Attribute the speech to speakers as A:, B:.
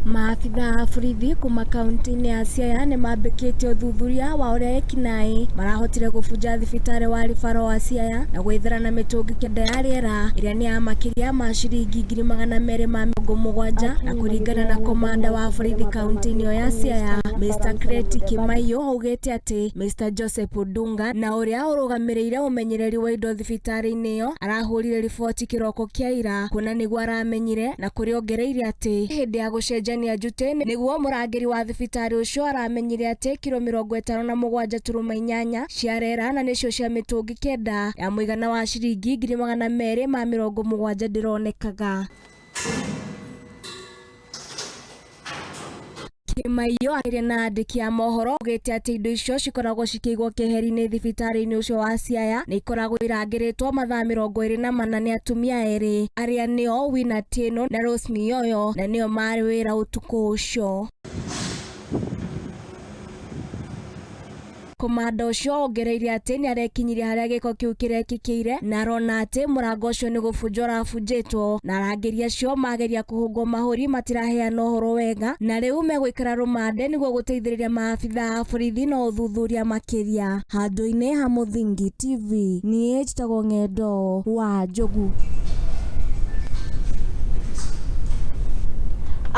A: Maafitha a borithi kuma kaunti-inĩ ya Siaya nĩ mambĩkĩte ũthuthuria wa ũrĩa ekinaĩ marahotire gũbunja thibitarĩ wa Ribaro wa Siaya na gwĩthara na mĩtũngi kenda ya rĩera ĩrĩa nĩ ya makĩria ma ciringi 270,000 na kũringana na komanda wa borithi kaunti-inĩ ĩyo ya Siaya Mr. Kreti Kimaiyo augĩte atĩ Mr. Joseph Odunga na ũrĩa ũrũgamĩrĩire ũmenyereri wa indo thibitarĩ-inĩ ĩyo arahũrire riboti kĩroko kĩa ira kuona nĩguo aramenyire na kũrĩa ongereire atĩ hĩndĩ ya gũcenjania njutĩ nĩguo mũrangĩri wa thibitarĩ ũcio aramenyire atĩ kiro 57.8 cia rĩera na nĩcio cia mĩtũngi kenda ya mũigana wa ciringi 270,000 ndĩronekaga. Kimaiyo arĩ na andĩki a mohoro augĩte atĩ indo icio cikoragwo cikĩigwo keheri-inĩ thibitarĩ-inĩ ũcio wa Siaya nĩ ikoragwo irangĩrĩtwo mathaa 24 nĩ atumia erĩ arĩa nĩo Wina Tieno na Rose Miyoyo na nĩo marĩ wĩra ũtukũ ũcio. Komanda ũcio ongereire atĩ nĩ arekinyirie harĩa gĩko kĩu kĩrekĩkĩire na arona atĩ mũrango ũcio nĩ gũbunjwo ũrabunjĩtwo na arangĩri acio mageria kũhũngwo mahũri matiraheana ũhoro wega na rĩu megũikara rũmande nĩguo gũteithĩrĩria maabitha a borithi na ũthuthuria makĩria. Handũ-inĩ ha Mũthingi TV niĩ njĩtagwo Ng'endo wa Njogu.